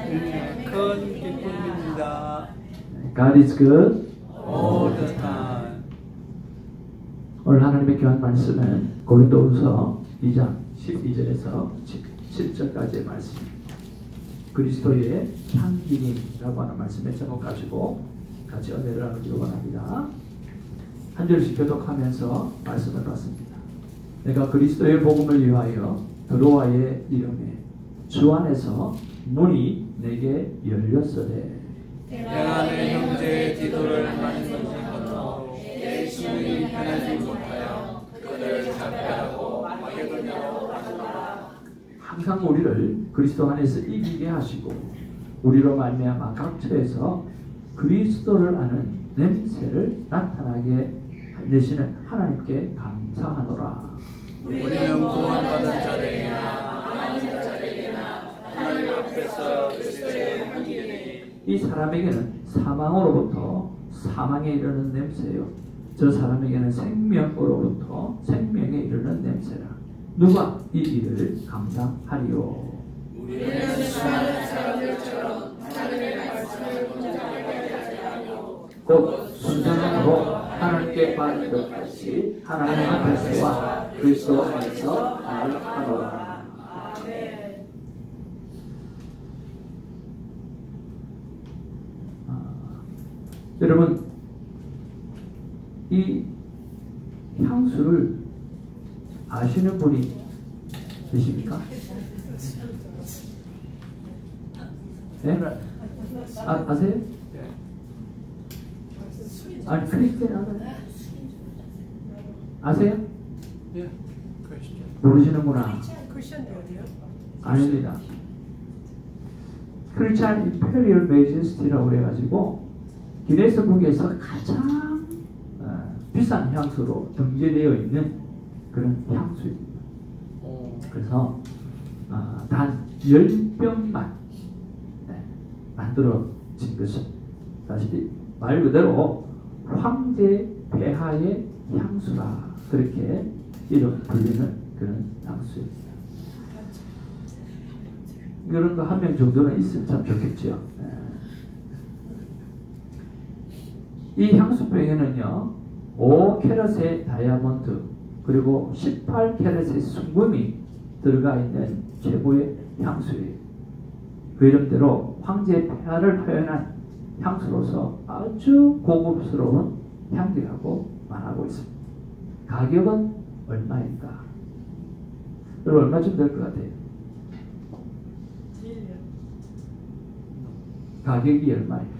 큰 기쁨입니다. God is good. All the time. 오늘 하나님의 귀한 말씀은 고린도후서 2장 12절에서 17절까지의 말씀입니다. 그리스도의 향기님이라고 하는 말씀의 제목 가지고 같이 은혜를 나누기 원합니다. 한 절씩 교독하면서 말씀을 받습니다. 내가 그리스도의 복음을 위하여 드로아의 이름에 주 안에서 문이 내게 열렸으되 내가 내 형제의 디도를 많이 건너 내 숨이 편하지 못하여 그들을 작별하고 마게도냐로 가져가라. 항상 우리를 그리스도 안에서 이기게 하시고 우리로 말미암아 각처에서 그리스도를 아는 냄새를 나타나게 내시는 하나님께 감사하노라. 우리는 구원받은 자들이나 하나님 자들이나 하나님 앞에서 그리스도의 향기니 이 사람에게는 사망으로부터 사망에 이르는 냄새요 저 사람에게는 생명으로부터 생명에 이르는 냄새라. 누가 이 일을 감당하리요? 우리는 수많은 사람들처럼 하나님의 말씀을 본전하게 하지 않고 곧 순전함으로 하나님께 받은 것 같이 하나님 앞에서와 그리스도 안에서 말하노라. 여러분, 이 향수를 아시는 분이 계십니까? 네? 아세요? 아니, 크리스찬 알아요? 아세요? 예, 크리스천. 모르시는구나. 크리스천도 어디요? 아닙니다. 크리스찬 임페리얼 메이제스티라고 그래가지고 기네스북에서 가장 비싼 향수로 등재되어 있는 그런 향수입니다. 그래서 단 10병만 만들어진 것입니다. 다시 말 그대로 황제 폐하의 향수라 그렇게 이름 불리는 그런 향수입니다. 이런 거 한 명 정도는 있으면 참 좋겠죠. 이 향수병에는요 5캐럿의 다이아몬드 그리고 18캐럿의 순금이 들어가 있는 최고의 향수예요. 그 이름대로 황제의 폐하를 표현한 향수로서 아주 고급스러운 향기라고 말하고 있습니다. 가격은 얼마일까? 여러분 얼마쯤 될 것 같아요? 가격이 얼마일까?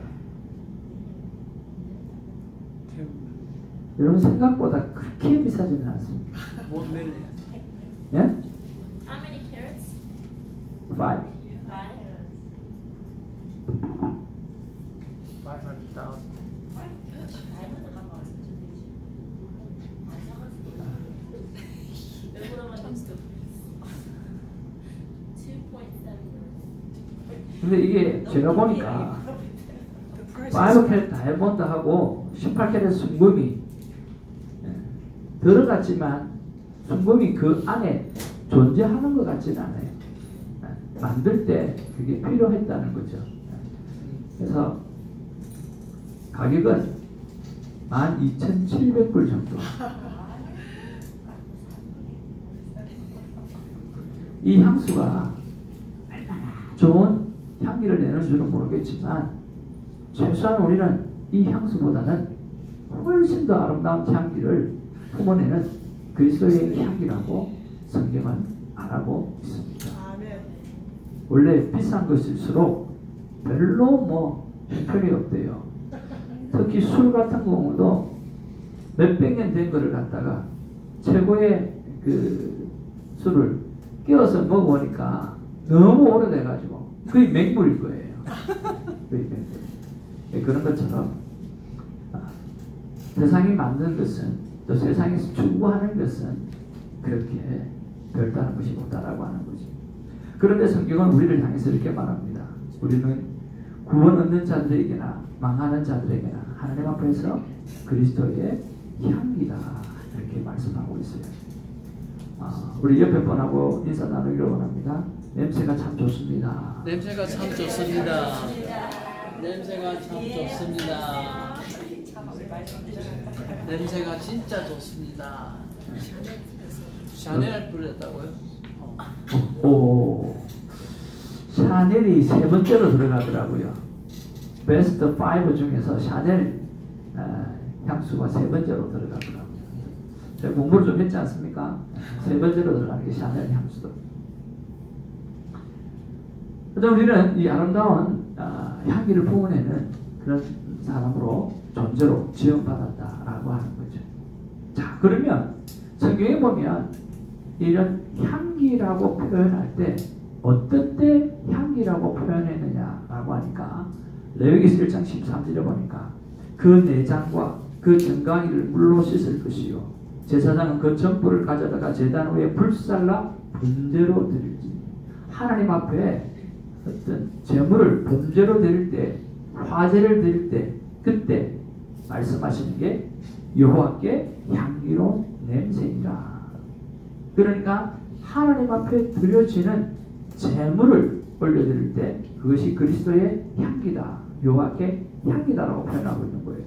여러분 생각보다 그렇게 비싸지는 않습니다. 못 밀려. 예? How many carrots? 5. 5. 500,000. 근데 이게 제가 보니까 5캐럿 다이아몬드하고 18캐럿 순금이 들어갔지만 순금이 그 안에 존재하는 것 같지는 않아요. 만들 때 그게 필요했다는 거죠. 그래서 가격은 12,700불 정도. 이 향수가 얼마나 좋은 향기를 내는 줄은 모르겠지만 최소한 우리는 이 향수보다는 훨씬 더 아름다운 향기를 품어내는 그리스도의 향기라고 성경은 말하고 있습니다. 원래 비싼 것일수록 별로 뭐 형편이 없대요. 특히 술 같은 경우도 몇백 년 된 거를 갖다가 최고의 그 술을 끼워서 먹어보니까 너무 오래돼가지고 거의 맹물일 거예요. 거의 맹물. 그런 것처럼 세상이 만든 것은 또 세상에서 추구하는 것은 그렇게 별다른 것이 없다라고 하는 거죠. 그런데 성경은 우리를 향해서 이렇게 말합니다. 우리는 구원 얻는 자들에게나 망하는 자들에게나 하나님 앞에서 그리스도의 향기다 이렇게 말씀하고 있어요. 우리 옆에 분하고 인사 나누기를 원합니다. 냄새가 참 좋습니다. 냄새가 참 좋습니다. 냄새가 참 좋습니다. 냄새가 진짜 좋습니다. 샤넬 뿌렸다고요? 오, 샤넬이 세 번째로 들어가더라고요. 베스트 5 중에서 샤넬 향수가 세 번째로 들어가더라고요. 제가 공부를 좀 했지 않습니까? 세 번째로 들어가는 게 샤넬 향수도. 그래서 우리는 이 아름다운 향기를 뿜어내는 그런 사람으로 존재로 지원받았다라고 하는 거죠. 자, 그러면 성경에 보면 이런 향기라고 표현할 때 어떤 때 향기라고 표현했느냐라고 하니까 레위기서 1장 13절에 보니까 그 내장과 그 정강이를 물로 씻을 것이요 제사장은 그 전부를 가져다가 제단 위에 불살라 번제로 드릴지. 하나님 앞에 어떤 제물을 번제로 드릴 때, 화제를 드릴 때, 그때 말씀하시는 게 여호와께 향기로운 냄새이라. 그러니까 하나님 앞에 드려지는 제물을 올려드릴 때 그것이 그리스도의 향기다, 여호와께 향기다라고 표현하고 있는 거예요.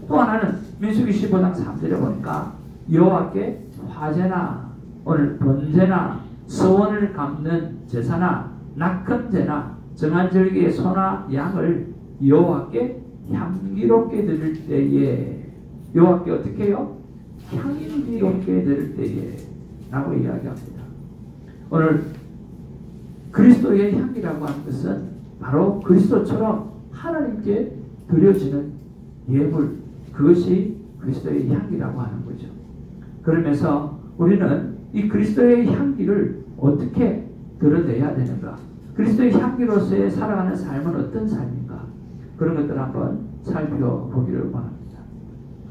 또 하나는 민수기 15장 3절에 보니까 여호와께 화제나 오늘 번제나 서원을 갚는 제사나 낙헌제나 정한 절기의 소나 양을 여호와께 향기롭게 드릴 때에, 여호와께 어떻게 해요? 향기롭게 드릴 때에 라고 이야기합니다. 오늘 그리스도의 향기라고 하는 것은 바로 그리스도처럼 하나님께 드려지는 예물, 그것이 그리스도의 향기라고 하는 거죠. 그러면서 우리는 이 그리스도의 향기를 어떻게 드러내야 되는가? 그리스도의 향기로서의 살아가는 삶은 어떤 삶인가? 그런 것들을 한번 살펴보기를 원합니다.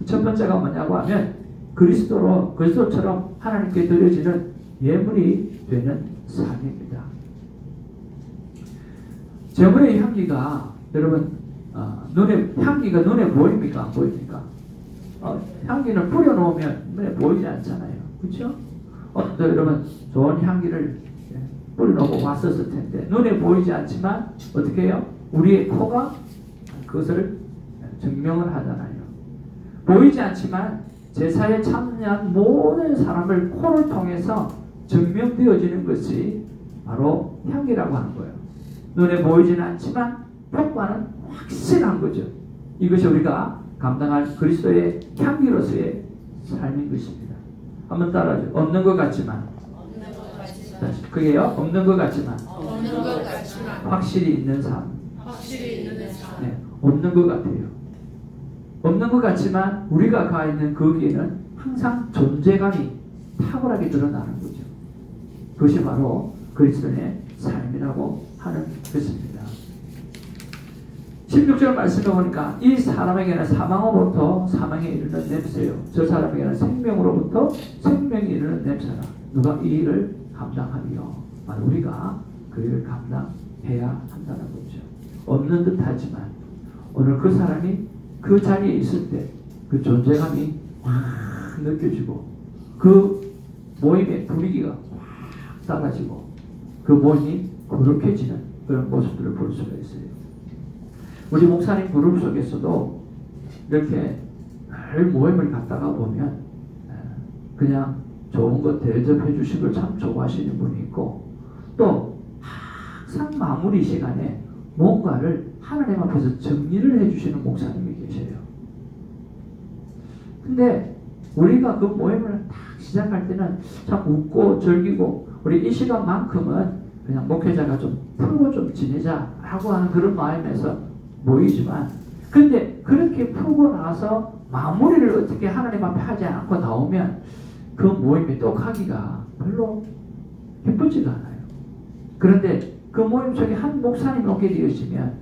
첫 번째가 뭐냐고 하면 그리스도처럼 하나님께 드려지는 예물이 되는 삶입니다. 제물의 향기가 여러분 향기가 눈에 보입니까? 안 보입니까? 향기는 뿌려놓으면 눈에 보이지 않잖아요. 그렇죠? 여러분 좋은 향기를 뿌려놓고 왔었을 텐데 눈에 보이지 않지만 어떻게 해요? 우리의 코가 그것을 증명을 하잖아요. 보이지 않지만 제사에 참여한 모든 사람을 코를 통해서 증명되어지는 것이 바로 향기라고 하는 거예요. 눈에 보이지는 않지만 효과는 확실한 거죠. 이것이 우리가 감당할 그리스도의 향기로서의 삶인 것입니다. 한번 따라하죠. 없는 것 같지만, 그게요. 없는 것 같지만, 확실히 있는 삶. 네, 없는 것 같아요. 없는 것 같지만 우리가 가 있는 거기에는 항상 존재감이 탁월하게 드러나는 거죠. 그것이 바로 그리스도의 삶이라고 하는 것입니다. 16절 말씀해 보니까 이 사람에게는 사망으로부터 사망에 이르는 냄새요, 저 사람에게는 생명으로부터 생명에 이르는 냄새라. 누가 이 일을 감당하리요? 바로 우리가 그 일을 감당해야 한다는 거죠. 없는 듯 하지만 오늘 그 사람이 그 자리에 있을 때 그 존재감이 확 느껴지고 그 모임의 분위기가 확 달라지고 그 모임이 거룩해지는 그런 모습들을 볼 수가 있어요. 우리 목사님 그룹 속에서도 이렇게 늘 모임을 갔다가 보면 그냥 좋은 것 대접해 주시고 참 좋아하시는 분이 있고, 또 항상 마무리 시간에 뭔가를 하나님 앞에서 정리를 해주시는 목사님이 계셔요. 근데 우리가 그 모임을 딱 시작할 때는 참 웃고 즐기고 우리 이 시간만큼은 그냥 목회자가 좀 풀고 좀 지내자라고 하는 그런 마음에서 모이지만, 근데 그렇게 풀고 나서 마무리를 어떻게 하나님 앞에 하지 않고 나오면 그 모임이 또 가기가 별로 기쁘지가 않아요. 그런데 그 모임 속에 한 목사님이 오게 되어지면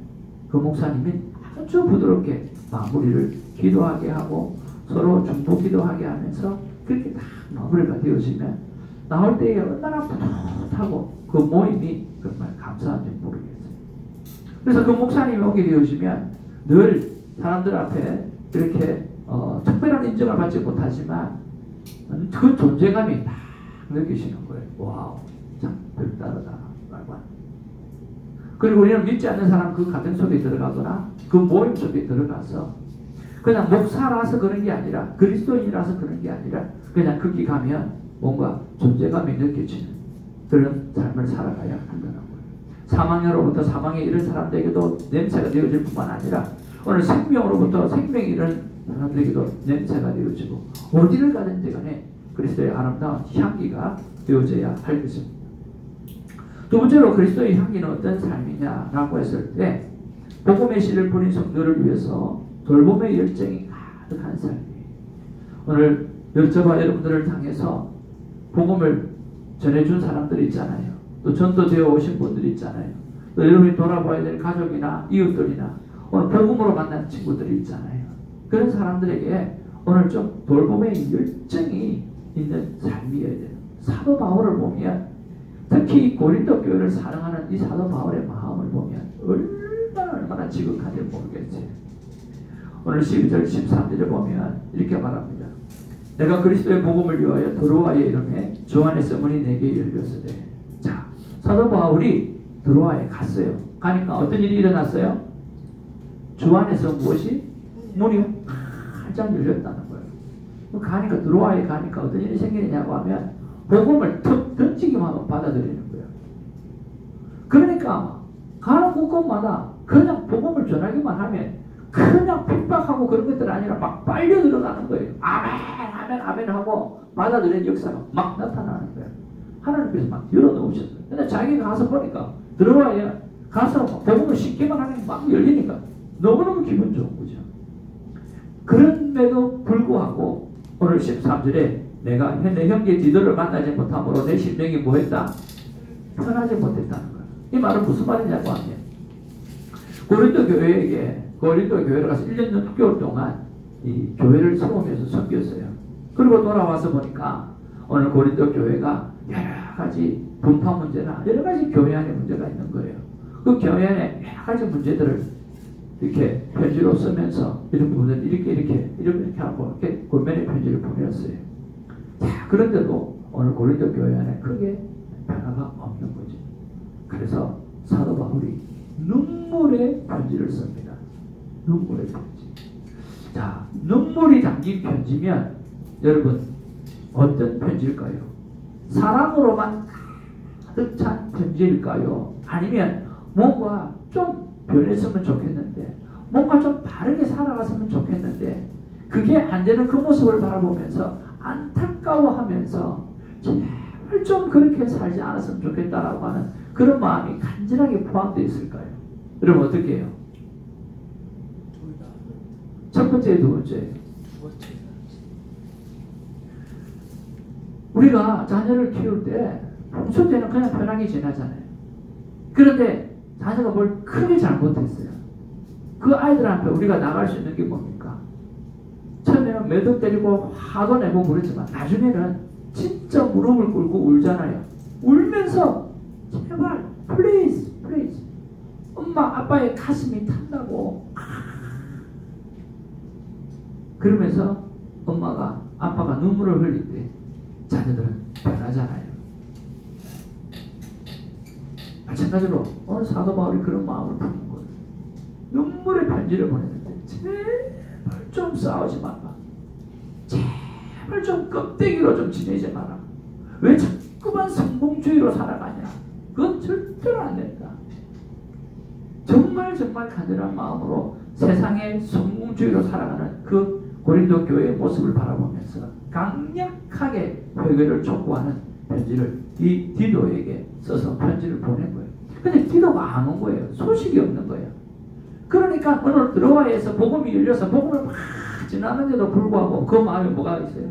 그 목사님이 아주 부드럽게 마무리를 기도하게 하고 서로 중보 기도하게 하면서 그렇게 딱 마무리가 되어지면 나올 때에 얼마나 뿌듯하고 그 모임이 정말 감사한지 모르겠어요. 그래서 그 목사님이 오게 되어지면 늘 사람들 앞에 이렇게 특별한 인정을 받지 못하지만 그 존재감이 딱 느끼시는 거예요. 와우, 참 별다르다. 그리고 우리는 믿지 않는 사람 그 가정 속에 들어가거나 그 모임 속에 들어가서 그냥 목사라서 그런 게 아니라 그리스도인이라서 그런 게 아니라 그냥 거기 가면 뭔가 존재감이 느껴지는 그런 삶을 살아가야 한다는 거예요. 사망으로부터 사망에 이른 사람들에게도 냄새가 되어질 뿐만 아니라 오늘 생명으로부터 생명에 이른 사람들에게도 냄새가 되어지고 어디를 가든지 간에 그리스도의 아름다운 향기가 되어져야 할 것입니다. 두 번째로 그리스도의 향기는 어떤 삶이냐라고 했을 때 복음의 씨를 뿌린 성도를 위해서 돌봄의 열정이 가득한 삶이에요. 오늘 저와 여러분들을 향해서 복음을 전해준 사람들이 있잖아요. 또 전도되어 오신 분들이 있잖아요. 또 여러분이 돌아봐야 될 가족이나 이웃들이나 오늘 복음으로 만난 친구들이 있잖아요. 그런 사람들에게 오늘 좀 돌봄의 열정이 있는 삶이어야 돼요. 사도 바울을 보면 특히 고린도 교회를 사랑하는 이 사도 바울의 마음을 보면 얼마나 지극한지 모르겠어요. 오늘 12절 13절에 보면 이렇게 말합니다. 내가 그리스도의 복음을 위하여 드로아의 이름에 주 안에서 문이 내게 열렸으되. 자, 사도 바울이 드로아에 갔어요. 가니까 어떤 일이 일어났어요? 주 안에서 무엇이? 문이 활짝 열렸다는 거예요. 가니까 드로아에 가니까 어떤 일이 생기느냐고 하면 복음을 툭 던지기만 하면 받아들이는 거예요. 그러니까 가는 곳곳마다 그냥 복음을 전하기만 하면 그냥 핍박하고 그런 것들 아니라 막 빨려 들어가는 거예요. 아멘 아멘 아멘 하고 받아들이는 역사가 막 나타나는 거예요. 하나님께서 막 열어놓으셨어요. 근데 자기가 가서 보니까 들어와야 가서 복음을 쉽게만 하면 막 열리니까 너무너무 기분 좋은 거죠. 그럼에도 불구하고 오늘 13절에 내가 내 형제 디도를 만나지 못함으로 내 심령이 뭐했다? 편하지 못했다는 거예요. 이 말은 무슨 말이냐고 하면 고린도 교회를 가서 1년 6개월 동안 이 교회를 세우면서 섬겼어요. 그리고 돌아와서 보니까 오늘 고린도 교회가 여러 가지 분파 문제나 여러 가지 교회 안에 문제가 있는 거예요. 그 교회 안에 여러 가지 문제들을 이렇게 편지로 쓰면서 이런 부분은 이렇게 하고 이렇게 권면의 편지를 보냈어요. 자, 그런데도 오늘 고린도 교회 안에 크게 변화가 없는 거죠. 그래서 사도 바울이 눈물의 편지를 씁니다. 눈물의 편지. 자, 눈물이 담긴 편지면 여러분 어떤 편지일까요? 사랑으로만 가득 찬 편지일까요? 아니면 뭔가 좀 변했으면 좋겠는데 뭔가 좀 바르게 살아갔으면 좋겠는데 그게 안 되는 그 모습을 바라보면서 안타까워하면서 제발 좀 그렇게 살지 않았으면 좋겠다라고 하는 그런 마음이 간절하게 포함되어 있을까요? 여러분 어떻게 해요? 둘 다. 첫 번째, 두 번째. 두 번째. 우리가 자녀를 키울 때 평소 때는 그냥 편하게 지나잖아요. 그런데 자녀가 뭘 크게 잘못했어요. 그 아이들 앞에 우리가 나갈 수 있는 게 뭡니까? 처음에는 매듭 때리고 화도 내고 그러지만 나중에는 진짜 무릎을 꿇고 울잖아요. 울면서 제발 please 엄마 아빠의 가슴이 탄다고 그러면서 엄마가 아빠가 눈물을 흘릴 때 자녀들은 변하잖아요. 마찬가지로 오늘 사도 바울이 그런 마음을 푸는 거예요. 눈물의 편지를 보냈는데 제발 좀 싸우지 마라. 제발 좀 껍데기로 좀 지내지 마라. 왜 자꾸만 성공주의로 살아가냐. 그건 절대로 안 된다. 정말 간절한 마음으로 세상의 성공주의로 살아가는 그 고린도 교회의 모습을 바라보면서 강력하게 회개를 촉구하는 편지를 이 디도에게 써서 편지를 보낸 거예요. 근데 디도가 안 온 거예요. 소식이 없는 거예요. 그러니까 오늘 드로아에서 복음이 열려서 복음을 막 지나는데도 불구하고 그 마음에 뭐가 있어요?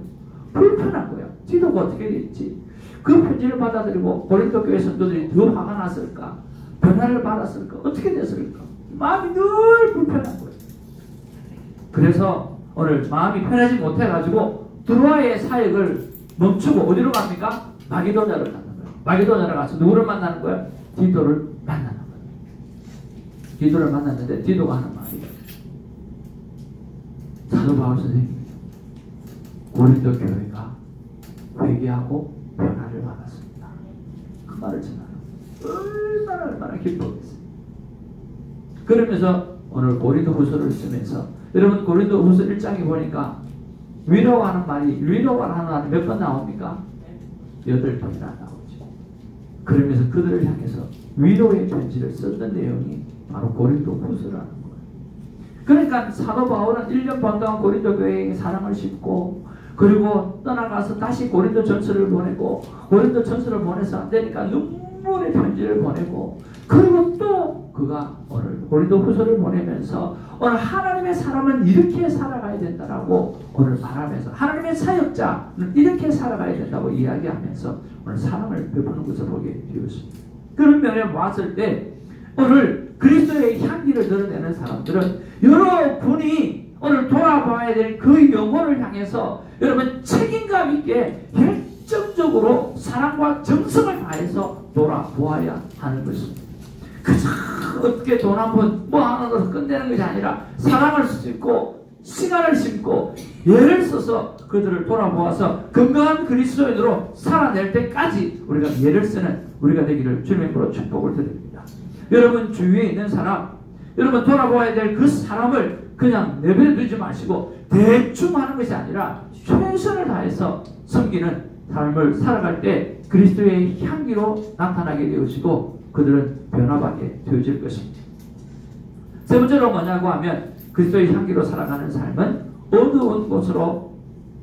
불편한 거예요. 디도가 어떻게 됐지? 그 편지를 받아들이고 고린도 교회 성도들이 더 화가 났을까? 변화를 받았을까? 어떻게 됐을까? 마음이 늘 불편한 거예요. 그래서 오늘 마음이 편하지 못해가지고 드로아의 사역을 멈추고 어디로 갑니까? 마게도냐로 가는 거예요. 마게도냐로 가서 누구를 만나는 거예요? 디도를 만나는 거예요. 디도를 만났는데 디도가 하는 말이에요. 사도 바울 선생님, 고린도 교회가 회개하고 변화를 받았습니다. 그 말을 전하는 얼마나 기뻐했어요. 그러면서 오늘 고린도후서를 쓰면서 여러분 고린도후서 1장에 보니까 위로하는 말이 몇 번 나옵니까? 8번이나 나오죠. 그러면서 그들을 향해서 위로의 편지를 썼던 내용이 바로 고린도후서라는 거예요. 그러니까 사도 바울은 1년 반 동안 고린도 교회에 사랑을 심고 그리고 떠나가서 다시 고린도 전서를 보내고 고린도 전서를 보내서 안 되니까 눈물의 편지를 보내고 그리고 또 그가 오늘 고린도 후서를 보내면서 오늘 하나님의 사람은 이렇게 살아가야 된다라고 오늘 말하면서 하나님의 사역자는 이렇게 살아가야 된다고 이야기하면서 오늘 사랑을 베푸는 것을 보게 되었습니다. 그런 면에 왔을 때 오늘 그리스도의 향기를 드러내는 사람들은 여러분이 오늘 돌아봐야 될 그 영혼을 향해서 여러분 책임감 있게 결정적으로 사랑과 정성을 다해서 돌아보아야 하는 것입니다. 그저 어떻게 돈 한 번 뭐 하나로 끝내는 것이 아니라 사랑을 심고 시간을 심고 예를 써서 그들을 돌아보아서 건강한 그리스도인으로 살아낼 때까지 우리가 예를 쓰는 우리가 되기를 주님으로 축복을 드립니다. 여러분 주위에 있는 사람, 여러분 돌아보아야 될 그 사람을 그냥 내버려 두지 마시고 대충 하는 것이 아니라 최선을 다해서 섬기는 삶을 살아갈 때 그리스도의 향기로 나타나게 되어지고 그들은 변화받게 되어질 것입니다. 세 번째로 뭐냐고 하면 그리스도의 향기로 살아가는 삶은 어두운 곳으로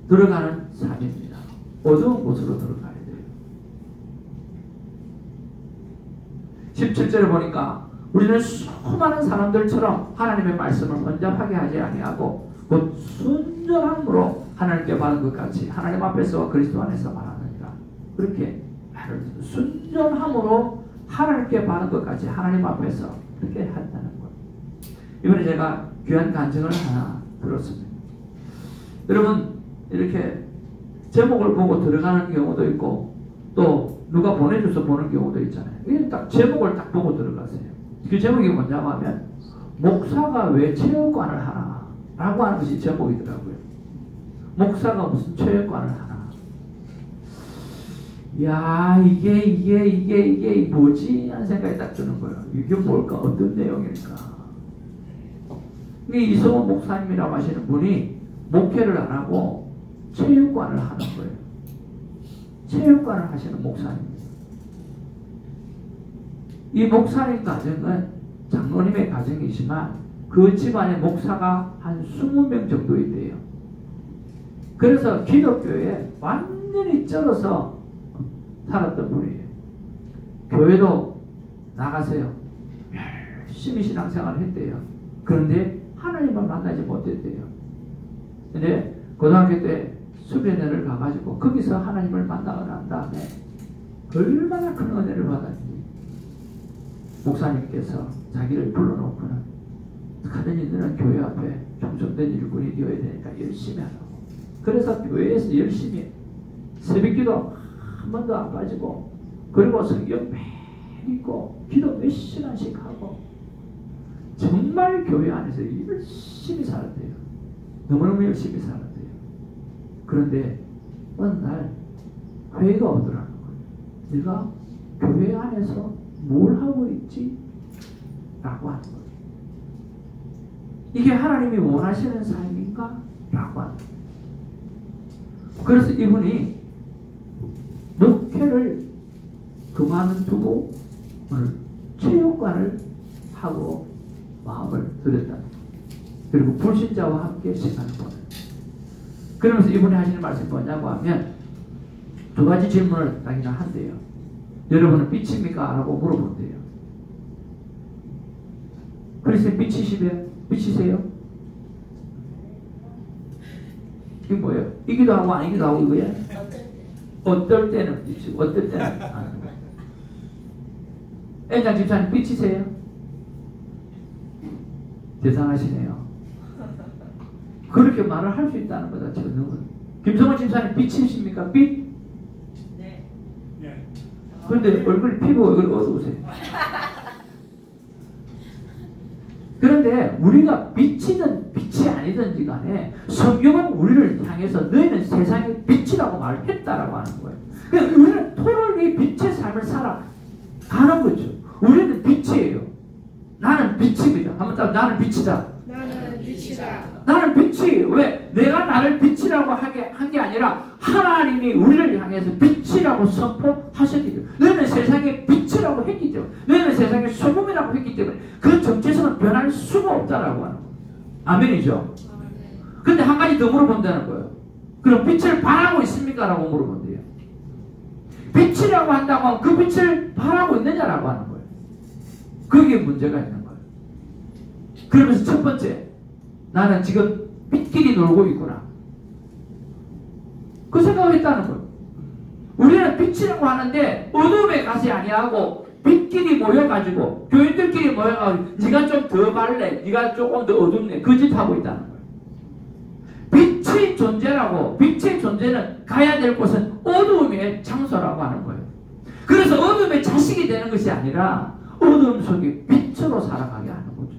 들어가는 삶입니다. 어두운 곳으로 들어가야 돼요. 17절에 보니까 우리는 수많은 사람들처럼 하나님의 말씀을 혼잡하게 하지 아니하고 곧 순전함으로 하나님께 받은 것 같이 하나님 앞에서와 그리스도 안에서 말하느니라. 그렇게 말을 순전함으로 하나님께 받은 것 같이 하나님 앞에서 그렇게 한다는 것. 이번에 제가 귀한 간증을 하나 들었습니다. 여러분 이렇게 제목을 보고 들어가는 경우도 있고 또 누가 보내줘서 보는 경우도 있잖아요. 이게 딱 제목을 딱 보고 들어가세요. 그 제목이 뭐냐고 하면 목사가 왜 체육관을 하나 라고 하는 것이 제목이더라고요. 목사가 무슨 체육관을 하나. 야 이게 뭐지? 하는 생각이 딱 드는 거예요. 이게 뭘까? 어떤 내용일까? 이성호 목사님이라고 하시는 분이 목회를 안 하고 체육관을 하는 거예요. 체육관을 하시는 목사님입니다. 이 목사님 가정은 장로님의 가정이지만 그 집안에 목사가 한 20명 정도 있대요. 그래서 기독교에 완전히 쩔어서 살았던 분이에요. 교회도 나가세요. 열심히 신앙생활을 했대요. 그런데 하나님을 만나지 못했대요. 근데 고등학교 때 수련회를 가가지고 거기서 하나님을 만나고 난 다음에 얼마나 큰 은혜를 받았는지 목사님께서 자기를 불러놓고는 하느님 너는 교회 앞에 충성된 일꾼이 되어야 되니까 열심히 하라고. 그래서 교회에서 열심히 새벽기도 한 번도 안 빠지고 그리고 성경 매일 읽고 기도 몇 시간씩 하고 정말 교회 안에서 열심히 살았대요. 너무너무 열심히 살았대요. 그런데 어느 날 회의가 오더라는 거예요. 네가 교회 안에서 뭘 하고 있지? 라고 하는 거예요. 이게 하나님이 원하시는 삶인가? 라고 하는 거예요. 그래서 이분이 목회를 그만두고 오늘 체육관을 하고 마음을 들였다. 그리고 불신자와 함께 시간을 보내요. 그러면서 이분이 하시는 말씀이 뭐냐고 하면 두 가지 질문을 당연히 한대요. 여러분은 빛입니까? 라고 물어본대요. 그래서 빛이세요? 이게 뭐예요? 이기도 하고 아니기도 하고 이거야? 어떨 때는 빛이고 어떨 때는 아닌 거예요. 애장 집사님 빛이세요? 대단하시네요. 그렇게 말을 할 수 있다는 거다. 지금 김성원 집사님 빛이십니까? 빛? 네. 그런데 얼굴 피부가 어두우세요. 그런데 우리가 빛이든 빛이 아니든지 간에 성경은 우리를 향해서 너희는 세상의 빛이라고 말했다라고 하는 거예요. 그러니까 우리는 토를 위해 빛의 삶을 살아가는 거죠. 우리는 빛이에요. 나는 빛입니다. 한번 딱 나는 빛이다. 나는 빛이다. 나는 빛이 왜 내가 나를 빛이라고 한 게 아니라 하나님이 우리를 향해서 빛이라고 선포하셨기 때문에 너희는 세상의 빛이라고 했기 때문에 너희는 세상의 소금이라고 했기 때문에 그 정체성은 변할 수가 없다라고 하는 거예요. 아멘이죠. 근데 한 가지 더 물어본다는 거예요. 그럼 빛을 발하고 있습니까? 라고 물어본대요. 빛이라고 한다고 하면 그 빛을 발하고 있느냐라고 하는 거예요. 거기에 문제가 있는 거예요. 그러면서 첫 번째, 나는 지금 빛끼리 놀고 있구나. 그 생각을 했다는 거예요. 우리는 빛이라고 하는데 어둠에 가지 아니하고 빛끼리 모여가지고 교인들끼리 모여가지고 네가 좀 더 밝래, 네가 조금 더 어둡네, 그 짓 하고 있다는 거예요. 빛의 존재라고, 빛의 존재는 가야 될 곳은 어두움의 장소라고 하는 거예요. 그래서 어둠의 자식이 되는 것이 아니라 어둠 속에 빛으로 살아가게 하는 거죠.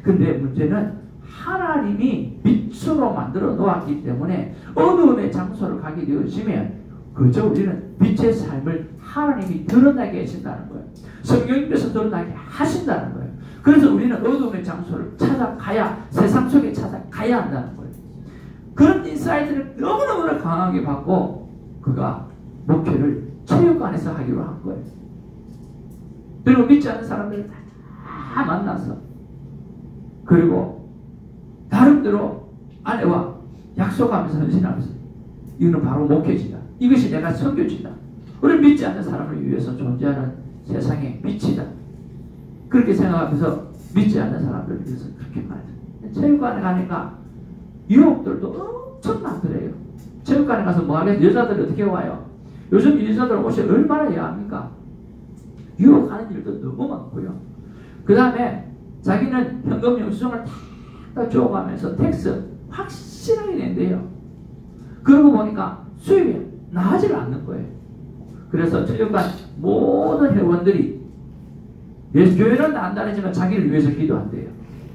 근데 문제는 하나님이 빛으로 만들어 놓았기 때문에 어두움의 장소를 가게 되어지면 그저 우리는 빛의 삶을 하나님이 드러나게 하신다는 거예요. 성령님께서 드러나게 하신다는 거예요. 그래서 우리는 어두움의 장소를 찾아가야, 세상 속에 찾아가야 한다는 거예요. 그런 인사이트를 너무너무 강하게 받고 그가 목회를 체육관에서 하기로 한 거예요. 그리고 믿지 않는 사람들을 다 만나서 그리고 나름대로 아내와 약속하면서 헌신하면서 이거는 바로 목회지다. 이것이 내가 선교지다. 우리 믿지 않는 사람을 위해서 존재하는 세상의 빛이다. 그렇게 생각하면서 믿지 않는 사람들을 위해서 그렇게 말해요. 체육관에 가니까 유혹들도 엄청 많더래요. 체육관에 가서 뭐 하겠어요? 여자들이 어떻게 와요? 요즘 여자들 옷이 얼마나 야합니까? 유혹하는 일도 너무 많고요. 그 다음에 자기는 현금 영수증을 다 줘가면서 텍스 확실하게 낸대요. 그러고 보니까 수입이 나아질 않는 거예요. 그래서 체육관 모든 회원들이 교회는 안 다니지만 자기를 위해서 기도한대요.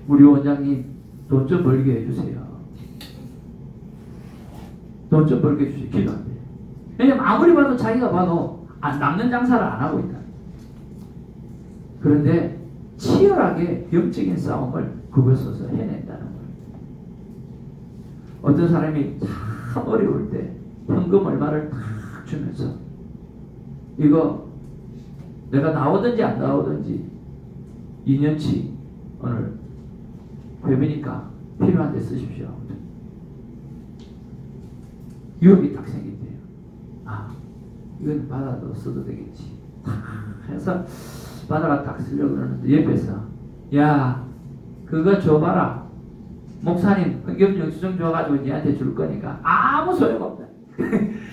우리 원장님 돈 좀 벌게 해주세요. 돈 좀 벌게 해주세요. 기도한대요. 왜냐면 아무리 봐도 자기가 봐도 남는 장사를 안 하고 있다. 그런데 치열하게 영적인 싸움을 그것에서 해낸다는 거예요. 어떤 사람이 참 어려울 때 현금 얼마를 탁 주면서 이거 내가 나오든지 안 나오든지 2년치 오늘 회비니까 필요한 데 쓰십시오. 유혹이 딱 생긴대요. 아, 이건 받아도 써도 되겠지. 해서 받아가 딱 쓰려고 그러는데 옆에서 야 그거 줘봐라. 목사님 현금 영수증 줘가지고 니한테 줄 거니까 아무 소용없다.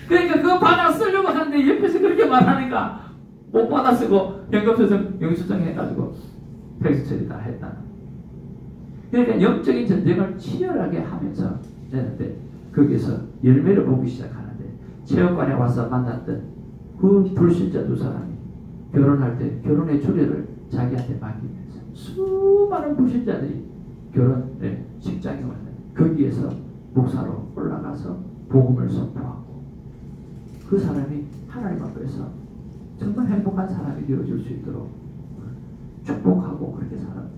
그러니까 그거 받아 쓰려고 하는데 옆에서 그렇게 말하니까 못 받아 쓰고 현금 영수증 해가지고 텍스 처리 다 했다는. 그러니까 영적인 전쟁을 치열하게 하면서 되는데 거기서 열매를 보기 시작하는데 체육관에 와서 만났던 그 불신자 두 사람이 결혼할 때 결혼의 주례를 자기한테 맡기면서 수많은 불신자들이 결혼에 직장에 왔는데 거기에서 목사로 올라가서 복음을 선포하고 그 사람이 하나님 앞에서 정말 행복한 사람이 되어줄 수 있도록 축복하고 그렇게 살아요.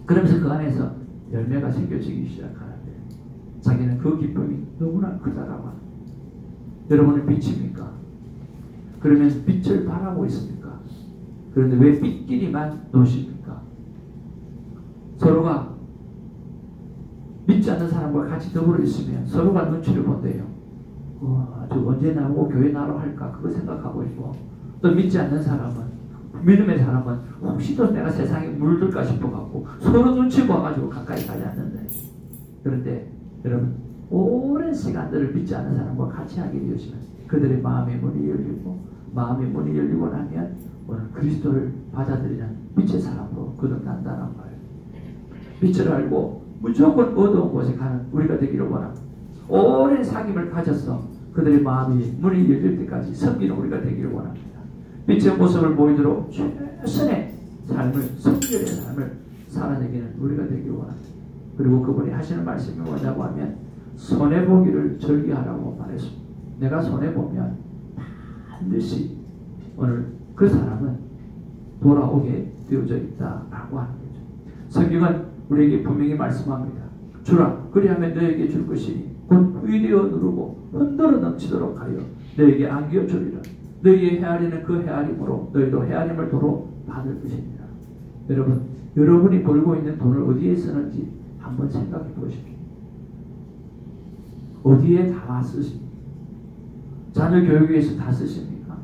그러면서 그 안에서 열매가 생겨지기 시작하는데 자기는 그 기쁨이 너무나 크다라고 합니다. 여러분은 빛입니까? 그러면 빛을 바라고 있습니까? 그런데 왜 빛끼리만 노십니까? 서로가 믿지 않는 사람과 같이 더불어 있으면 서로가 눈치를 본대요. 저 언제 나오고 교회 나로 할까 그거 생각하고 있고 또 믿지 않는 사람은 믿음의 사람은 혹시 또 내가 세상에 물들까 싶어갖고 서로 눈치 보아가지고 가까이 가지 않는데 그런데 여러분 오랜 시간들을 믿지 않는 사람과 같이 하게 되시면 그들의 마음의 문이 열리고 마음의 문이 열리고 나면 오늘 그리스도를 받아들이는 빛의 사람으로 거듭난다는 거예요. 빛을 알고 무조건 어두운 곳에 가는 우리가 되기를 원합니다. 오랜 사귐을 가져서 그들의 마음이 문이 열릴 때까지 섬기는 우리가 되기를 원합니다. 빛의 모습을 보이도록 최선의 삶을, 성결의 삶을 살아내기는 우리가 되기를 원합니다. 그리고 그분이 하시는 말씀이 뭐냐고 하면 손해보기를 즐겨하라고 말했습니다. 내가 손해보면 반드시 오늘 그 사람은 돌아오게 되어져 있다라고 하는 거죠. 성경은 우리에게 분명히 말씀합니다. 주라 그리하면 너에게 줄 것이니 곧 후이되어 누르고 흔들어 넘치도록 하여 너에게 안겨 주리라. 너희의 헤아리는 그 헤아림으로 너희도 헤아림을 도로 받을 것입니다. 여러분, 여러분이 벌고 있는 돈을 어디에 쓰는지 한번 생각해 보십시오. 어디에 다 쓰십니까? 자녀 교육에 위해서 다 쓰십니까?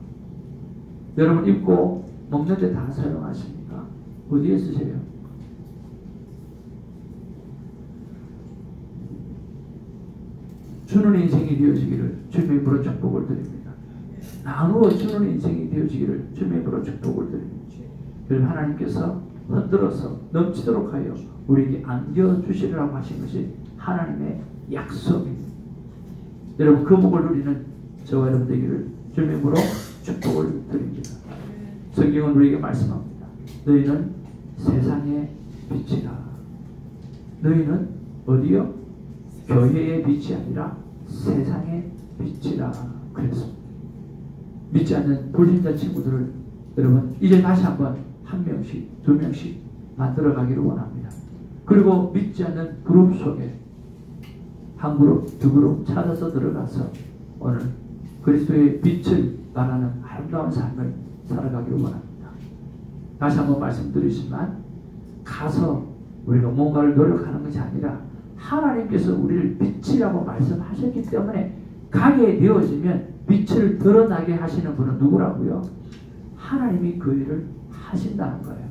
여러분 입고 먹는 데 다 사용하십니까? 어디에 쓰세요? 주는 인생이 되어지기를 주님의 이름으로 축복을 드립니다. 나누어 주는 인생이 되어지기를 주님의 이름으로 축복을 드립니다. 그럼 하나님께서 흔들어서 넘치도록 하여 우리에게 안겨주시리라고 하신 것이 하나님의 약속입니다. 여러분 그 복을 누리는 저와 여러분 되기를 주님의 이름으로 축복을 드립니다. 성경은 우리에게 말씀합니다. 너희는 세상의 빛이라. 너희는 어디요? 교회의 빛이 아니라 세상의 빛이라 그랬습니다. 믿지 않는 불신자 친구들을 여러분 이제 다시 한번 한 명씩 두 명씩 만들어 가기를 원합니다. 그리고 믿지 않는 그룹 속에 한 그룹 두 그룹 찾아서 들어가서 오늘 그리스도의 빛을 말하는 아름다운 삶을 살아가기를 원합니다. 다시 한번 말씀드리지만 가서 우리가 뭔가를 노력하는 것이 아니라 하나님께서 우리를 빛이라고 말씀하셨기 때문에 가게 되어지면 빛을 드러나게 하시는 분은 누구라고요? 하나님이 그 일을 하신다는 거예요.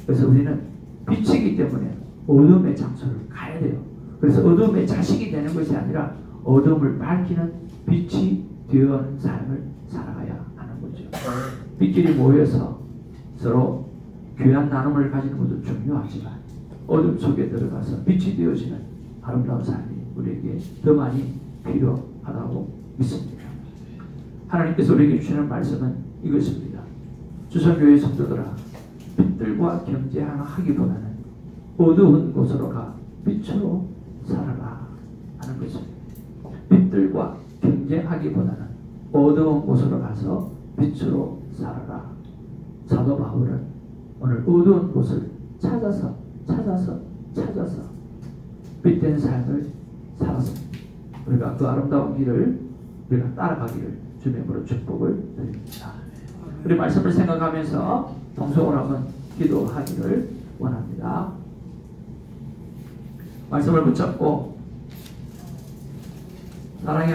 그래서 우리는 빛이기 때문에 어둠의 장소를 가야 돼요. 그래서 어둠의 자식이 되는 것이 아니라 어둠을 밝히는 빛이 되어가는 삶을 살아가야 하는 거죠. 빛끼리 모여서 서로 귀한 나눔을 가지는 것도 중요하지만 어둠 속에 들어가서 빛이 되어지는 아름다운 삶이 우리에게 더 많이 필요하다고 믿습니다. 하나님께서 우리에게 주시는 말씀은 이것입니다. 주선교회 성도들아 빛들과 경쟁하기보다는 어두운 곳으로 가 빛으로 살아라 하는 것입니다. 빛들과 경쟁하기보다는 어두운 곳으로 가서 빛으로 살아라. 사도 바울은 오늘 어두운 곳을 찾아서 빛된 삶을 살았습니다. 우리가 그 아름다운 길을 우리가 따라가기를 주님의 이름으로 축복을 드립니다. 우리 말씀을 생각하면서 동성으로 한번 기도하기를 원합니다. 말씀을 붙잡고 사랑의